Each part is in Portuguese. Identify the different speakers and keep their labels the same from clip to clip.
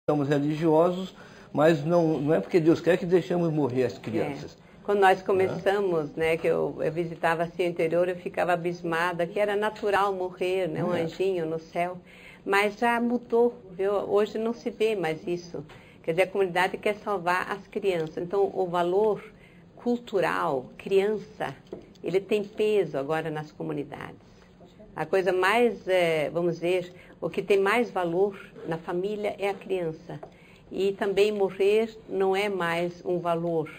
Speaker 1: somos religiosos, mas não é porque Deus quer que deixamos morrer as crianças.
Speaker 2: Quando nós começamos, né, que eu visitava assim o interior, eu ficava abismada, que era natural morrer, né, um anjinho no céu. Mas já mudou, viu? Hoje não se vê mais isso. Quer dizer, a comunidade quer salvar as crianças. Então, o valor cultural, criança, ele tem peso agora nas comunidades. A coisa mais, vamos dizer, o que tem mais valor na família é a criança. E também morrer não é mais um valor,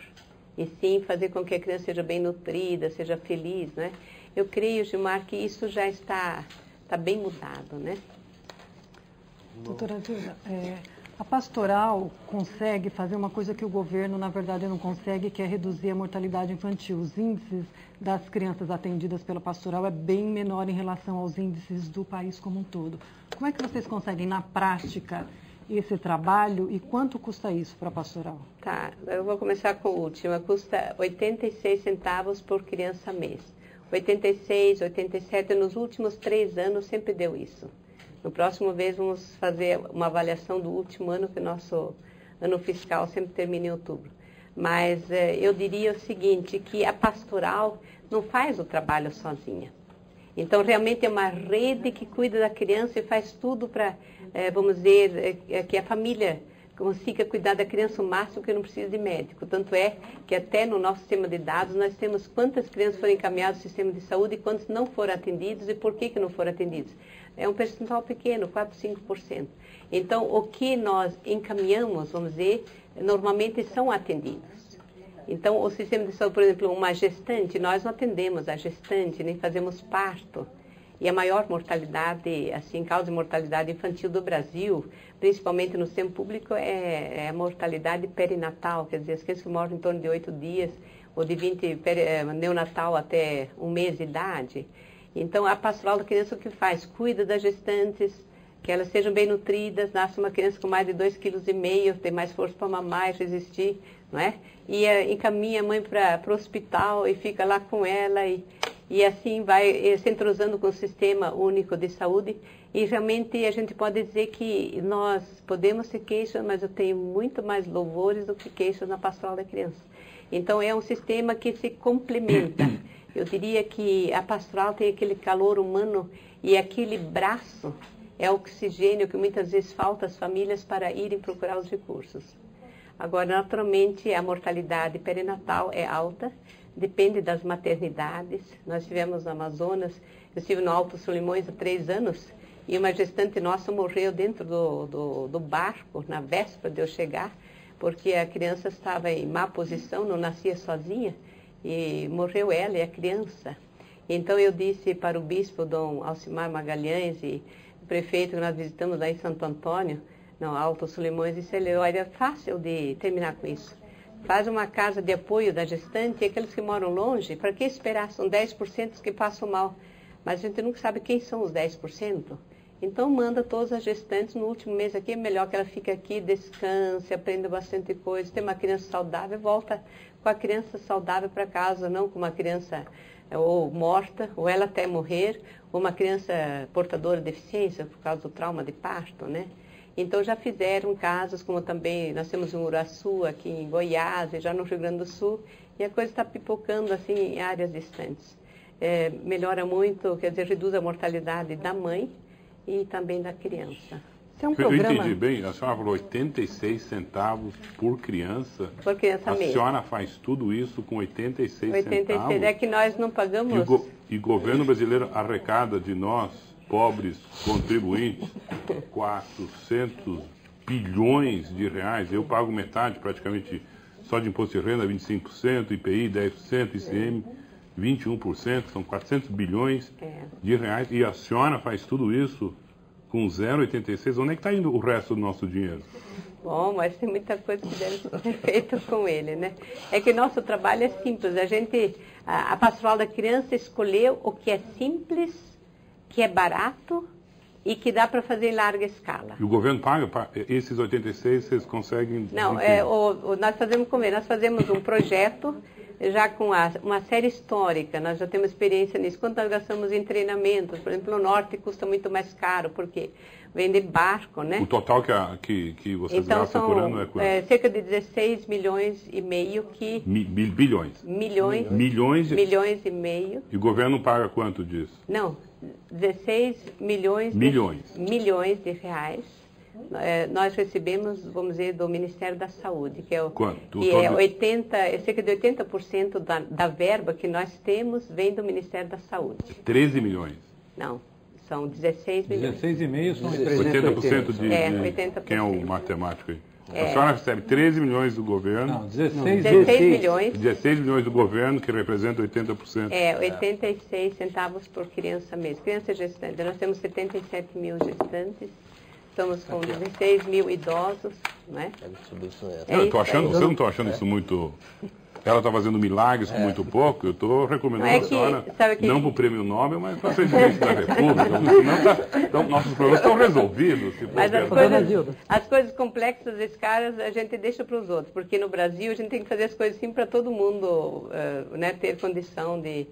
Speaker 2: e sim fazer com que a criança seja bem nutrida, seja feliz, né? Eu creio, Gilmar, que isso já está bem mudado, né?
Speaker 3: Doutora Dilma, a pastoral consegue fazer uma coisa que o governo, na verdade, não consegue, que é reduzir a mortalidade infantil. Os índices das crianças atendidas pela pastoral é bem menor em relação aos índices do país como um todo. Como é que vocês conseguem, na prática, esse trabalho e quanto custa isso para a pastoral?
Speaker 2: Tá, eu vou começar com a última. Custa 86 centavos por criança mês. 86, 87, nos últimos 3 anos sempre deu isso. No próximo mês vamos fazer uma avaliação do último ano, que o nosso ano fiscal sempre termina em outubro. Mas eu diria o seguinte, que a pastoral não faz o trabalho sozinha. Então, realmente é uma rede que cuida da criança e faz tudo para, vamos dizer, que a família consiga cuidar da criança o máximo que não precisa de médico. Tanto é que até no nosso sistema de dados nós temos quantas crianças foram encaminhadas ao sistema de saúde e quantos não foram atendidos e por que não foram atendidos. É um percentual pequeno, 4, 5%. Então, o que nós encaminhamos, vamos dizer, normalmente são atendidos. Então, o sistema de saúde, por exemplo, uma gestante, nós não atendemos a gestante, nem fazemos parto. E a maior mortalidade, assim, causa de mortalidade infantil do Brasil, principalmente no sistema público, é a mortalidade perinatal, quer dizer, as crianças que morrem em torno de 8 dias, ou de 20 neonatal até 1 mês de idade. Então, a pastoral da criança o que faz? Cuida das gestantes, que elas sejam bem nutridas, nasce uma criança com mais de 2,5 kg, tem mais força para mamar e resistir, não é? E encaminha a mãe para o hospital e fica lá com ela e assim vai se entrosando com o Sistema Único de Saúde. E realmente a gente pode dizer que nós podemos ter queixas, mas eu tenho muito mais louvores do que queixas na pastoral da criança. Então é um sistema que se complementa. Eu diria que a pastoral tem aquele calor humano e aquele braço é oxigênio que muitas vezes falta às famílias para irem procurar os recursos. Agora, naturalmente, a mortalidade perinatal é alta, depende das maternidades. Nós tivemos no Amazonas, eu estive no Alto Solimões há 3 anos, e uma gestante nossa morreu dentro do barco, na véspera de eu chegar, porque a criança estava em má posição, não nascia sozinha, e morreu ela e a criança. Então eu disse para o bispo Dom Alcimar Magalhães e o prefeito que nós visitamos lá em Santo Antônio, no Alto Solimões, disse ele, olha, é fácil de terminar com isso. Faz uma casa de apoio da gestante e aqueles que moram longe, para que esperar? São 10% que passam mal. Mas a gente nunca sabe quem são os 10%. Então manda todas as gestantes no último mês aqui, é melhor que ela fique aqui, descanse, aprenda bastante coisa, tem uma criança saudável, volta com a criança saudável para casa, não com uma criança ou morta, ou ela até morrer, ou uma criança portadora de deficiência por causa do trauma de parto, né? Então já fizeram casos, como também nós temos um Uraçu aqui em Goiás e já no Rio Grande do Sul, e a coisa está pipocando assim em áreas distantes. Melhora muito, quer dizer, reduz a mortalidade da mãe e também da criança.
Speaker 4: Eu entendi bem, a senhora falou 86 centavos por criança.
Speaker 2: Por criança mesmo.
Speaker 4: A senhora faz tudo isso com 86 centavos?
Speaker 2: É que nós não pagamos...
Speaker 4: E o governo brasileiro arrecada de nós, pobres contribuintes, 400 bilhões de reais. Eu pago metade praticamente só de imposto de renda, 25%, IPI 10%, ICM 21%, são 400 bilhões de reais. E a senhora faz tudo isso com 0,86. Onde é que está indo o resto do nosso dinheiro?
Speaker 2: Bom, mas tem muita coisa que deve ser feita com ele, né? É que nosso trabalho é simples. A pastoral da criança escolheu o que é simples, que é barato e que dá para fazer em larga escala.
Speaker 4: E o governo paga? Esses 86 vocês conseguem...
Speaker 2: Não, nós fazemos como ele. Nós fazemos um projeto já com uma série histórica, nós já temos experiência nisso. Quanto nós gastamos em treinamentos, por exemplo, no norte custa muito mais caro, porque vem de barco, né?
Speaker 4: O total que vocês gastam por ano é quanto?
Speaker 2: Cerca de 16 milhões e meio que...
Speaker 4: Bilhões?
Speaker 2: Milhões.
Speaker 4: Milhões
Speaker 2: e meio.
Speaker 4: E o governo paga quanto disso?
Speaker 2: Não, 16 milhões de reais. Nós recebemos, vamos dizer, do Ministério da Saúde, que é o
Speaker 4: quanto?
Speaker 2: Que é cerca de 80% da verba que nós temos vem do Ministério da Saúde.
Speaker 4: 13 milhões?
Speaker 2: Não, são 16 milhões.
Speaker 5: 16,5 são
Speaker 4: 80% de
Speaker 2: 80%.
Speaker 4: Quem é o matemático aí? A senhora recebe 13 milhões do governo.
Speaker 5: Não, 16
Speaker 2: milhões.
Speaker 4: 16 milhões do governo, que representa 80%.
Speaker 2: 86 centavos por criança mês. Criança gestante. Nós temos 77 mil gestantes. Estamos com 16 mil idosos, não é?
Speaker 4: Vocês não estão achando isso muito... Ela está fazendo milagres com muito pouco. Eu estou recomendando a senhora, não para o prêmio Nobel, mas para a presidência da República. Nossos problemas estão resolvidos.
Speaker 2: Mas as coisas complexas desse caras a gente deixa para os outros, porque no Brasil a gente tem que fazer as coisas assim para todo mundo ter condição de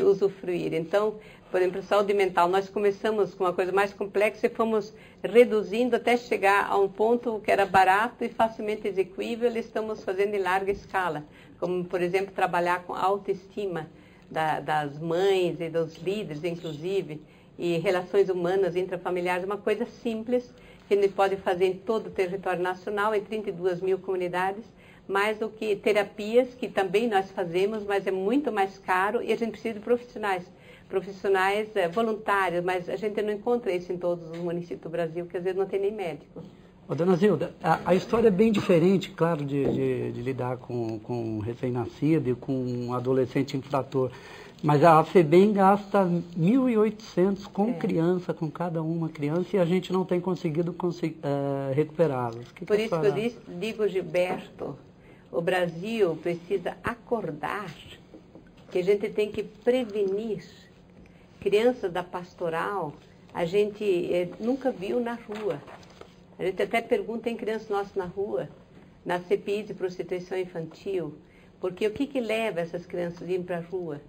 Speaker 2: usufruir. Então, por exemplo, saúde mental, nós começamos com uma coisa mais complexa e fomos reduzindo até chegar a um ponto que era barato e facilmente execuível, e estamos fazendo em larga escala, como, por exemplo, trabalhar com a autoestima das mães e dos líderes, inclusive, e relações humanas intrafamiliares, uma coisa simples que a gente pode fazer em todo o território nacional, em 32 mil comunidades, mais do que terapias, que também nós fazemos, mas é muito mais caro e a gente precisa de profissionais voluntários, mas a gente não encontra isso em todos os municípios do Brasil, porque às vezes não tem nem médico.
Speaker 6: Dona Zilda, a história é bem diferente, claro, de lidar com um recém-nascido e com um adolescente infrator, mas a FEBEM gasta 1.800 com criança, com cada uma criança, e a gente não tem conseguido recuperá-los.
Speaker 2: Por isso que eu digo, Gilberto, o Brasil precisa acordar que a gente tem que prevenir. Crianças da pastoral, a gente nunca viu na rua. A gente até pergunta em crianças nossas na rua, na CPI de prostituição infantil, porque o que leva essas crianças a ir para a rua?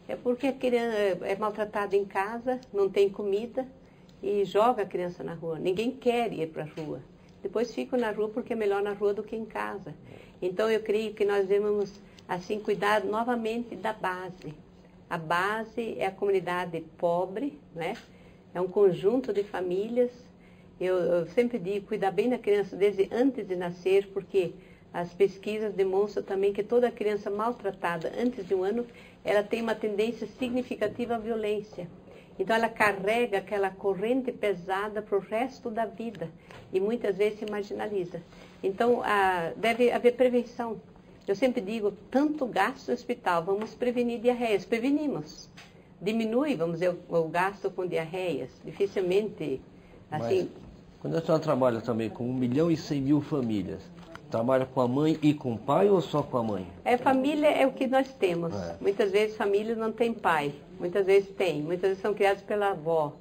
Speaker 2: É porque a criança é maltratada em casa, não tem comida e joga a criança na rua. Ninguém quer ir para a rua. Depois ficam na rua porque é melhor na rua do que em casa. Então eu creio que nós devemos assim cuidar novamente da base. A base é a comunidade pobre, né? É um conjunto de famílias. Eu sempre digo, cuidar bem da criança desde antes de nascer, porque as pesquisas demonstram também que toda criança maltratada antes de 1 ano, ela tem uma tendência significativa à violência. Então ela carrega aquela corrente pesada para o resto da vida e muitas vezes se marginaliza. Então deve haver prevenção. Eu sempre digo, tanto gasto no hospital, vamos prevenir diarreias. Prevenimos. Diminui, vamos dizer, o gasto com diarreias. Dificilmente, assim...
Speaker 1: Mas, quando a senhora trabalha também com 1.100.000 famílias, trabalha com a mãe e com o pai ou só com a mãe?
Speaker 2: Família é o que nós temos. Muitas vezes famílias não têm pai, muitas vezes tem, muitas vezes são criadas pela avó.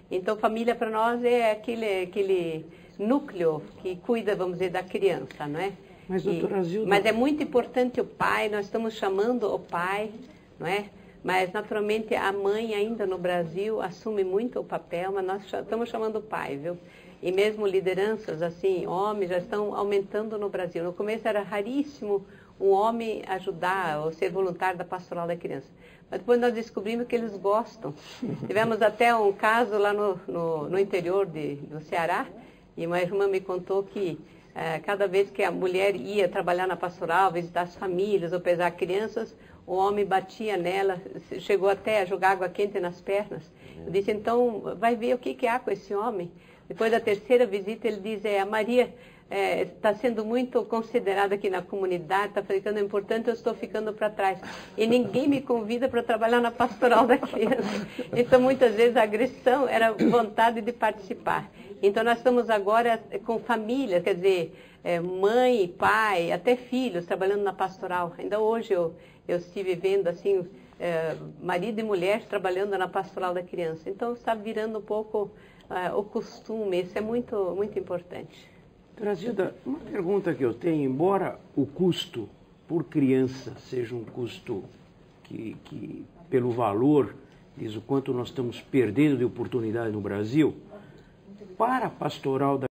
Speaker 2: Então família para nós é aquele núcleo que cuida, vamos dizer, da criança, não é?
Speaker 6: Mas, doutora Zilda...
Speaker 2: Mas é muito importante o pai, nós estamos chamando o pai, não é? Mas naturalmente a mãe ainda no Brasil assume muito o papel, mas nós estamos chamando o pai, viu? E mesmo lideranças, assim, homens já estão aumentando no Brasil. No começo era raríssimo um homem ajudar ou ser voluntário da pastoral da criança. Mas depois nós descobrimos que eles gostam. Tivemos até um caso lá no interior do Ceará, e uma irmã me contou que cada vez que a mulher ia trabalhar na pastoral, visitar as famílias ou pesar crianças, o homem batia nela, chegou até a jogar água quente nas pernas. Eu disse, então, vai ver o que há com esse homem. Depois da terceira visita, ele diz, a Maria está sendo muito considerada aqui na comunidade, está ficando importante, eu estou ficando para trás. E ninguém me convida para trabalhar na pastoral da criança. Então, muitas vezes, a agressão era vontade de participar. Então, nós estamos agora com famílias, quer dizer, mãe, pai, até filhos, trabalhando na pastoral. Ainda hoje eu estive vendo, assim, marido e mulher trabalhando na pastoral da criança. Então, está virando um pouco o costume, isso é muito, muito importante.
Speaker 7: Doutora Zilda, uma pergunta que eu tenho, embora o custo
Speaker 5: por criança seja um custo que pelo valor, diz o quanto nós estamos perdendo de oportunidade no Brasil, para a pastoral da